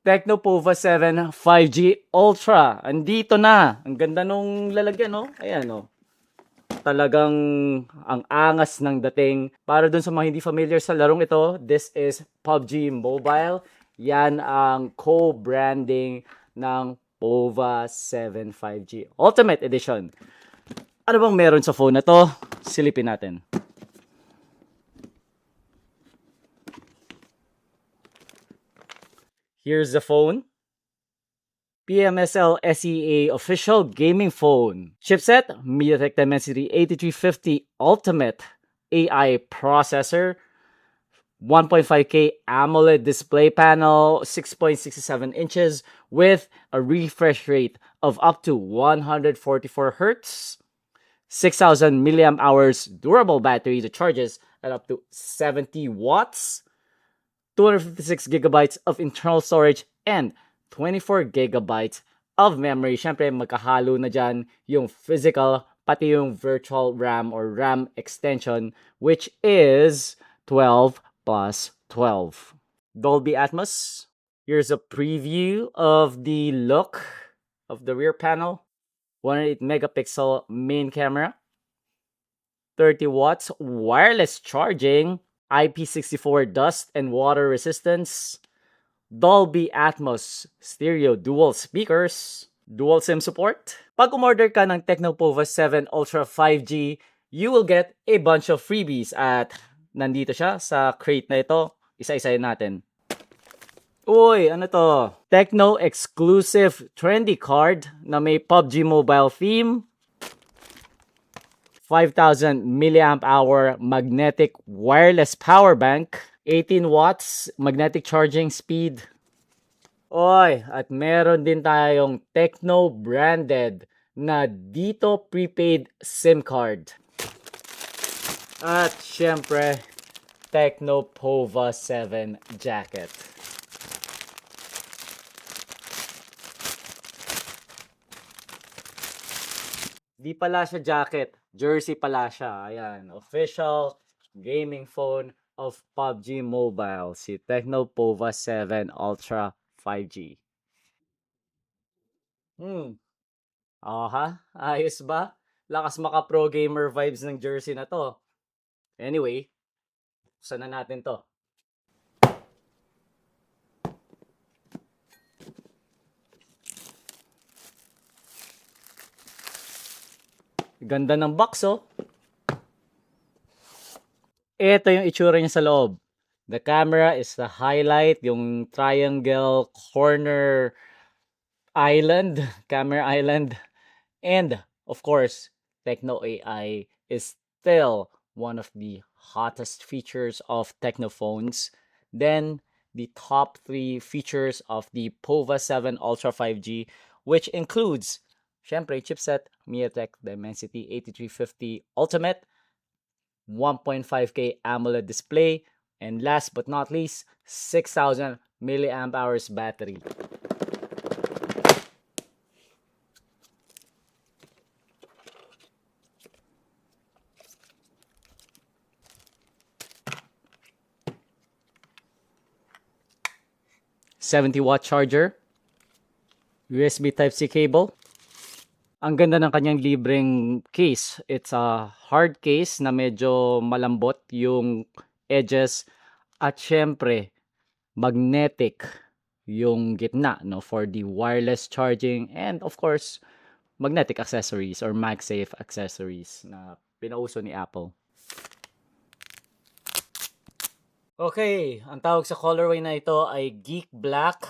Tecno Pova 7 5G Ultra. Andito na. Ang ganda nung lalagyan, no? Ayan, no? Talagang ang angas ng dating. Para dun sa mga hindi familiar sa larong ito, this is PUBG Mobile. Yan ang co-branding ng Pova 7 5G Ultimate Edition. Ano bang meron sa phone na to? Silipin natin. Here's the phone. PMSL SEA official gaming phone. Chipset, MediaTek Dimensity 8350 Ultimate AI processor, 1.5K AMOLED display panel, 6.67 inches with a refresh rate of up to 144 Hz, 6,000 milliamp hours durable battery that charges at up to 70 watts, 256 gigabytes of internal storage, and 24 gigabytes of memory. Siyempre, magkahalo na dyan yung physical, pati yung virtual RAM or RAM extension, which is 12 plus 12. Dolby Atmos. Here's a preview of the look of the rear panel. 108 megapixel main camera. 30 watts wireless charging. IP64 dust and water resistance. Dolby Atmos stereo dual speakers, dual SIM support. Pag umorder ka ng Tecno Pova 7 Ultra 5G, you will get a bunch of freebies at nandito siya sa crate na ito. Isa-isayin natin. Uy, ano to? Tecno exclusive trendy card na may PUBG Mobile theme. 5,000 milliamp hour magnetic wireless power bank. 18 watts magnetic charging speed. Oy, at meron din tayong Tecno branded na dito prepaid SIM card. At syempre, Tecno Pova 7 jacket. Di pala siya jacket, jersey pala siya. Ayan, official gaming phone of PUBG Mobile, si Tecno Pova 7 Ultra 5G. Ayos ba? Lakas maka pro gamer vibes ng jersey na to. Anyway, saan na natin to? Ganda ng box, oh. Ito yung itsura niya sa loob. The camera is the highlight, yung triangle corner island, camera island. And, of course, Tecno AI is still one of the hottest features of Tecno phones. Then, the top 3 features of the Pova 7 Ultra 5G, which includes, syempre, chipset, MediaTek Dimensity 8350 Ultimate, 1.5K AMOLED display, and last but not least, 6,000 milliamp hours battery. $70-watt charger, USB Type-C cable. Ang ganda ng kanyang libreng case. It's a hard case na medyo malambot yung edges at syempre magnetic yung gitna, no, for the wireless charging and of course magnetic accessories or MagSafe accessories na pinauso ni Apple. Okay, ang tawag sa colorway na ito ay Geek Black.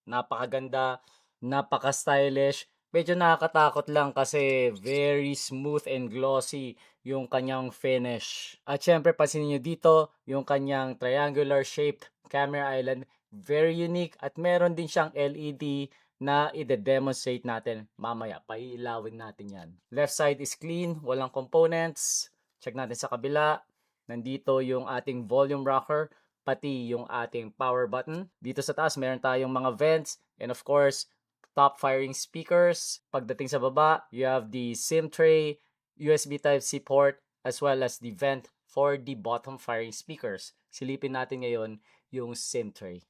Napakaganda, napaka-stylish. Medyo nakakatakot lang kasi very smooth and glossy yung kanyang finish. At syempre, pansinin nyo dito yung kanyang triangular shaped camera island. Very unique at meron din siyang LED na i-demonstrate natin mamaya. Paiilawin natin yan. Left side is clean, walang components. Check natin sa kabila. Nandito yung ating volume rocker, pati yung ating power button. Dito sa taas, meron tayong mga vents. And of course, top firing speakers. Pagdating sa baba, you have the SIM tray, USB Type-C port, as well as the vent for the bottom firing speakers. Silipin natin ngayon yung SIM tray.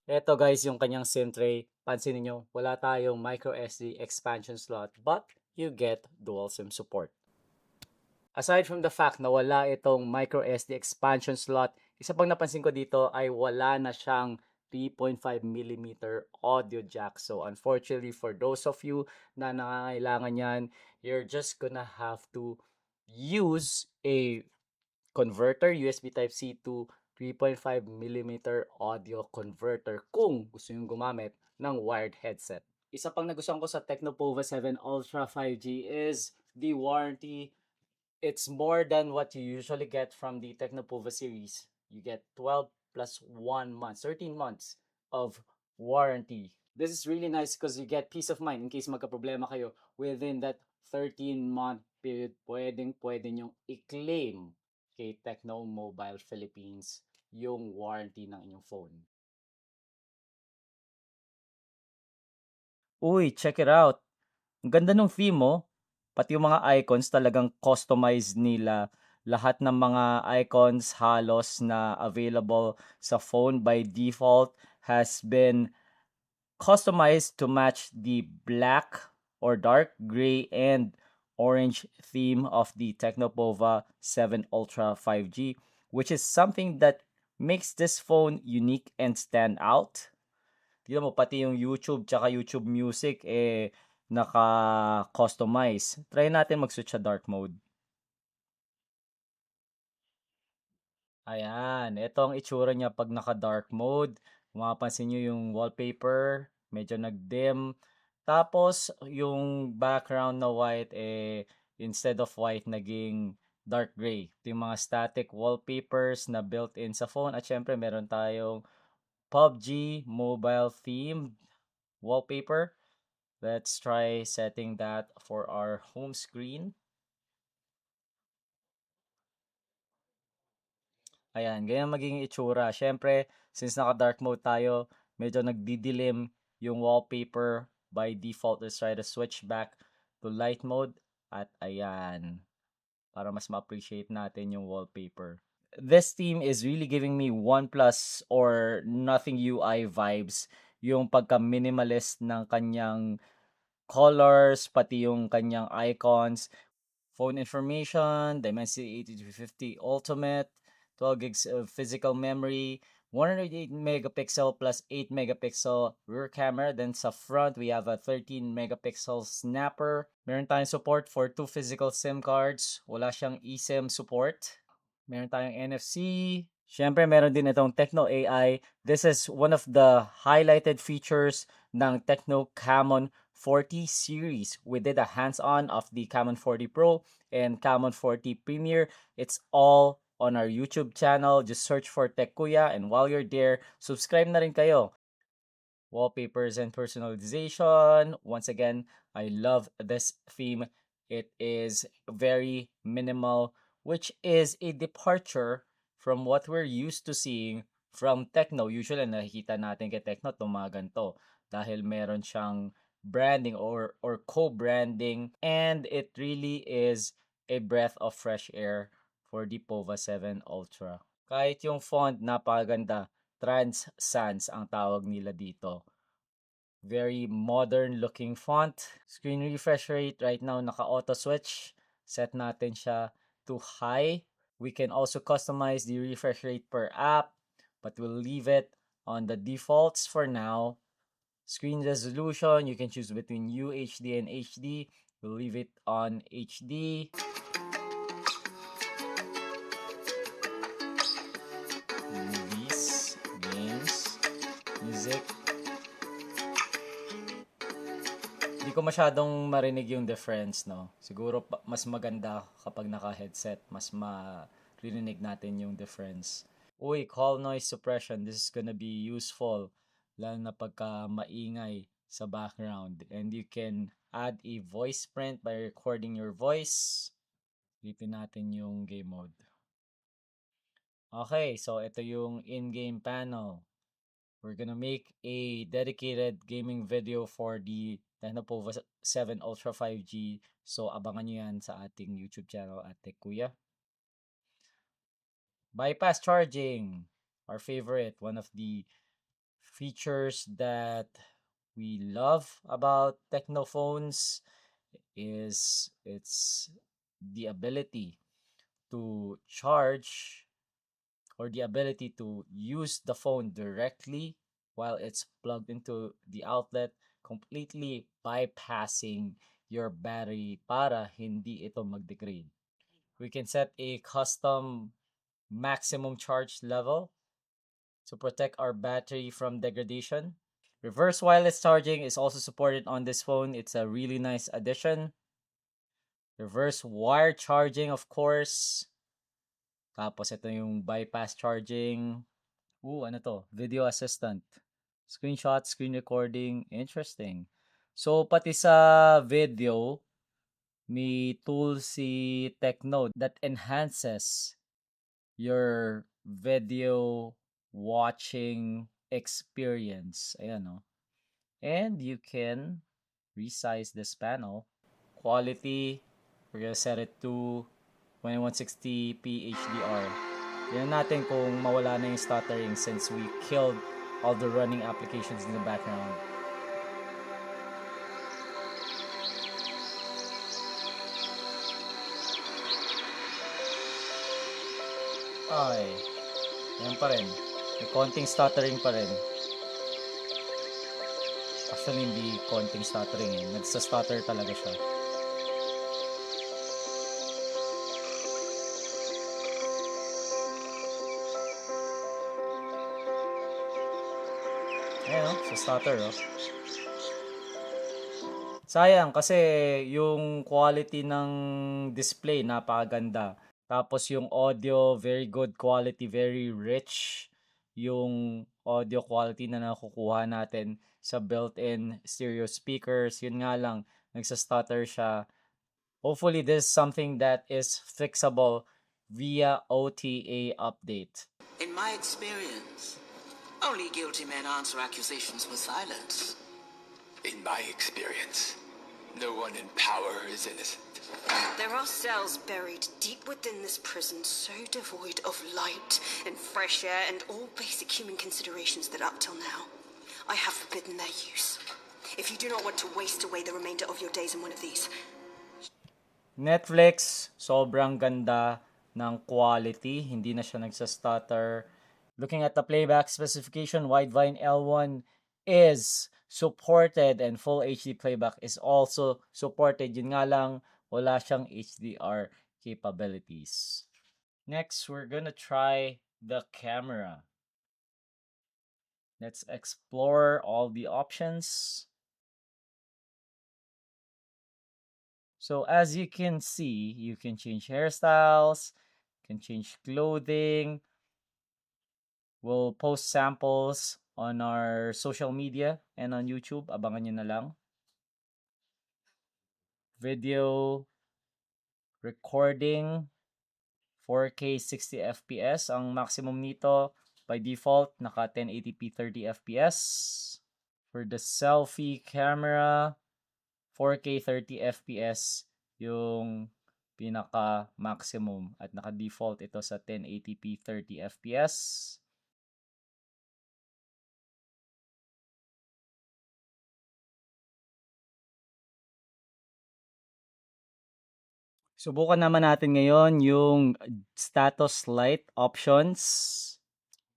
Eto guys, yung kanyang SIM tray. Pansinin nyo, wala tayong micro SD expansion slot, but you get dual SIM support. Aside from the fact na wala itong micro SD expansion slot, isa pang napansin ko dito ay wala na siyang 3.5mm audio jack. So unfortunately for those of you na nangangailangan yan, you're just gonna have to use a converter, USB Type-C to 3.5mm audio converter kung gusto nyo gumamit ng wired headset. Isa pang nagustuhan ko sa Tecnopova 7 Ultra 5G is the warranty. It's more than what you usually get from the Tecnopova series. You get 12 plus 1 month, 13 months of warranty. This is really nice because you get peace of mind in case magka-problema kayo within that 13-month period. Pwede nyong i-claim kay Tecno Mobile Philippines yung warranty ng inyong phone. Uy, check it out. Ang ganda ng theme mo. Pati yung mga icons talagang customized nila. Lahat ng mga icons halos na available sa phone by default has been customized to match the black or dark gray and orange theme of the Tecnopova 7 Ultra 5G, which is something that makes this phone unique and stand out. Tignan mo, pati yung YouTube tsaka YouTube Music, naka-customize. Try natin mag-switch sa dark mode. Ayan, ito ang itsura niya pag naka-dark mode. Kung mapapansin nyo yung wallpaper, medyo nag-dim. Tapos, yung background na white, instead of white, naging dark gray. Ito yung mga static wallpapers na built-in sa phone. At syempre, meron tayong PUBG mobile themed wallpaper. Let's try setting that for our home screen. Ayan, ganyan magiging itsura. Siyempre, since naka-dark mode tayo, medyo nagdidilim yung wallpaper. By default, let's try to switch back to light mode. At ayan, para mas ma-appreciate natin yung wallpaper. This theme is really giving me OnePlus or Nothing UI vibes. Yung pagka-minimalist ng kanyang colors, pati yung kanyang icons. Phone information, Dimensity 8350 Ultimate, 12 gigs of physical memory, 108 megapixel plus 8 megapixel rear camera. Then sa front, we have a 13 megapixel snapper. Meron tayong support for 2 physical SIM cards. Wala siyang eSIM support. Meron tayong NFC. Siyempre, meron din itong Tecno AI. This is one of the highlighted features ng Tecno Camon 40 series. We did a hands-on of the Camon 40 Pro and Camon 40 Premier. It's all on our YouTube channel. Just search for Tech Kuya, and while you're there, subscribe na rin kayo. Wallpapers and personalization. Once again, I love this theme. It is very minimal, which is a departure from what we're used to seeing from Tecno. Usually, nakikita natin kay Tecno itong mga ganito dahil meron siyang branding or co-branding, and it really is a breath of fresh air for the Pova 7 Ultra. Kahit yung font, napakaganda. Trans Sans ang tawag nila dito. Very modern looking font. Screen refresh rate right now naka-auto switch. Set natin siya to high. We can also customize the refresh rate per app, but we'll leave it on the defaults for now. Screen resolution, you can choose between UHD and HD. We'll leave it on HD. Movies, games, music. Hindi ko masyadong marinig yung difference, no? Siguro mas maganda kapag naka-headset, mas marinig natin yung difference. Uy, call noise suppression. This is gonna be useful, lalo na pagka maingay sa background. And you can add a voice print by recording your voice. Dito natin yung game mode. Okay, so ito yung in-game panel. We're gonna make a dedicated gaming video for the Tecnopova 7 Ultra 5G. So, abangan nyo yan sa ating YouTube channel at Tech Kuya. Bypass charging. Our favorite. One of the features that we love about Tecno phones is it's the ability to charge or the ability to use the phone directly while it's plugged into the outlet, completely bypassing your battery para hindi ito mag-degrade. We can set a custom maximum charge level to protect our battery from degradation. Reverse wireless charging is also supported on this phone. It's a really nice addition. Reverse wire charging, of course. Tapos ito yung bypass charging. Ano to? Video assistant. Screenshot, screen recording. Interesting. So, pati sa video, may tool si Tecno that enhances your video watching experience. Ayan, no? And you can resize this panel. Quality, we're gonna set it to 2160p HDR. Tignan natin kung mawala na yung stuttering since we killed all the running applications in the background. Ay, yan pa rin. May konting stuttering pa rin. Actually, hindi konting stuttering eh. Nagsa-stutter talaga siya. Ayan o, sa stutter o. Sayang kasi yung quality ng display napakaganda. Tapos yung audio, very good quality, very rich yung audio quality na nakukuha natin sa built-in stereo speakers. Yun nga lang, nagsa-stutter siya. Hopefully, this is something that is fixable via OTA update. In my experience, only guilty men answer accusations with silence. In my experience, no one in power is innocent. There are cells buried deep within this prison so devoid of light and fresh air and all basic human considerations that up till now, I have forbidden their use. If you do not want to waste away the remainder of your days in one of these. Netflix, sobrang ganda ng quality. Hindi na siya nagsa-stutter. Looking at the playback specification, Widevine L1 is supported and full HD playback is also supported. Yun nga lang, wala siyang HDR capabilities. Next, we're gonna try the camera. Let's explore all the options. So as you can see, you can change hairstyles, can change clothing. We'll post samples on our social media and on YouTube. Abangan nyo na lang. Video recording 4K 60 FPS ang maximum nito. By default, naka 1080p 30 FPS. For the selfie camera, 4K 30 FPS yung pinaka maximum at naka default ito sa 1080p 30 FPS. Subukan naman natin ngayon yung status light options.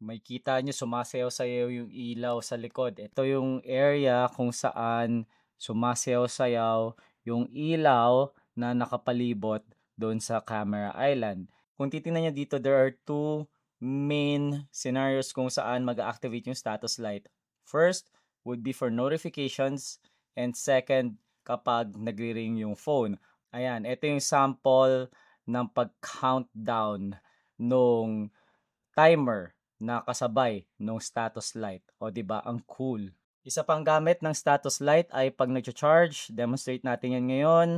May kita nyo sumasayaw-sayaw yung ilaw sa likod. Ito yung area kung saan sumasayaw-sayaw yung ilaw na nakapalibot doon sa camera island. Kung titingnan nyo dito, there are two main scenarios kung saan mag-activate yung status light. First would be for notifications and second kapag nagre-ring yung phone. Ayan, ito yung sample ng pag-countdown nung timer na kasabay nung status light. O di ba ang cool. Isa pang gamit ng status light ay pag nag-charge. Demonstrate natin yan ngayon.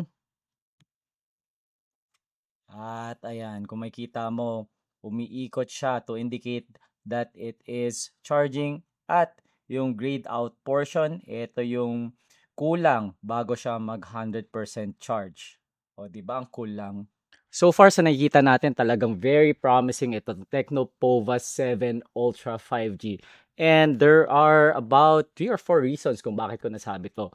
At ayan, kung makita mo, umiikot siya to indicate that it is charging at yung grayed out portion, ito yung kulang bago siya mag 100% charge. O di ba ang cool lang? So far sa nakikita natin, talagang very promising ito, Tecno Pova 7 Ultra 5G. And there are about 3 or 4 reasons kung bakit ko nasabi to.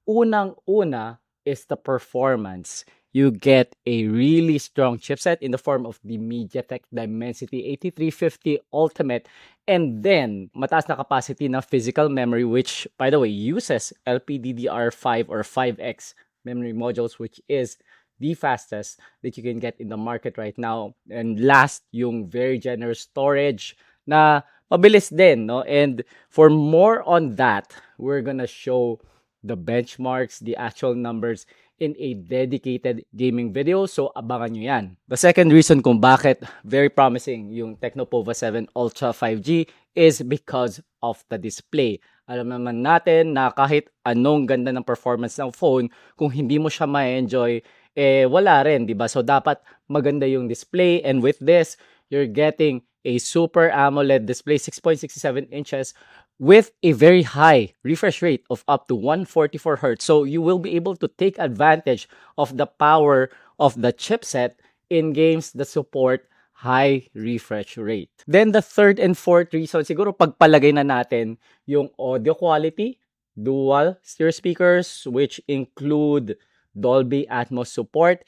Unang-una is the performance. You get a really strong chipset in the form of the MediaTek Dimensity 8350 Ultimate, and then mataas na capacity na physical memory, which by the way uses LPDDR5 or 5X memory modules, which is the fastest that you can get in the market right now. And last, yung very generous storage na mabilis din, no? And for more on that, we're gonna show the benchmarks, the actual numbers in a dedicated gaming video. So, abangan nyo yan. The second reason kung bakit very promising yung Tecno Pova 7 Ultra 5G is because of the display. Alam naman natin na kahit anong ganda ng performance ng phone, kung hindi mo siya ma-enjoy, wala rin, di ba? So, dapat maganda yung display. And with this, you're getting a Super AMOLED display, 6.67 inches, with a very high refresh rate of up to 144 Hz. So you will be able to take advantage of the power of the chipset in games that support high refresh rate. Then the third and fourth reason, siguro pagpalagay na natin yung audio quality, dual stereo speakers, which include Dolby Atmos support,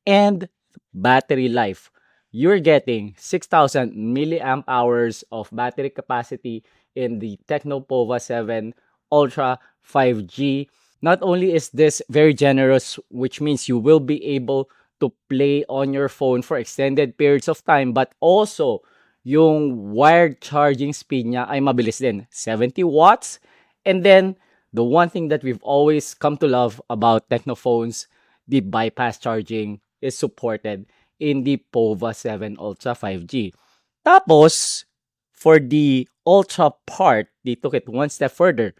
and battery life. You're getting 6,000 milliamp hours of battery capacity in the Tecno Pova 7 Ultra 5G. Not only is this very generous, which means you will be able to play on your phone for extended periods of time, but also yung wired charging speed niya ay mabilis din, 70 watts. And then, the one thing that we've always come to love about Tecno phones, the bypass charging is supported in the Pova 7 Ultra 5G. Tapos, for the Ultra part, they took it one step further.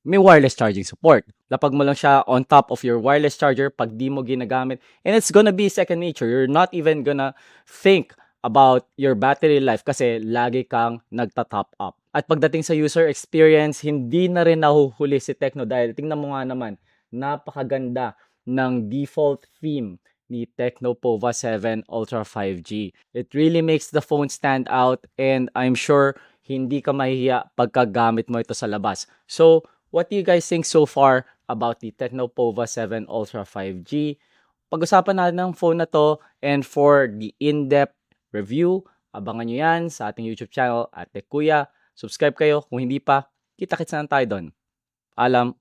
May wireless charging support. Lapag mo lang siya on top of your wireless charger pag di mo ginagamit. And it's gonna be second nature. You're not even gonna think about your battery life kasi lagi kang nagta-top up. At pagdating sa user experience, hindi na rin nahuhuli si Tecno dahil tingnan mo nga naman, napakaganda ng default theme ni Tecno Pova 7 Ultra 5G. It really makes the phone stand out, and I'm sure hindi ka mahihiya pagkagamit mo ito sa labas. So, what do you guys think so far about the Tecno Pova 7 Ultra 5G? Pag-usapan natin ng phone na to, and for the in-depth review, abangan nyo yan sa ating YouTube channel at TechKuya. Subscribe kayo kung hindi pa. Kita-kits na tayo doon. Alam.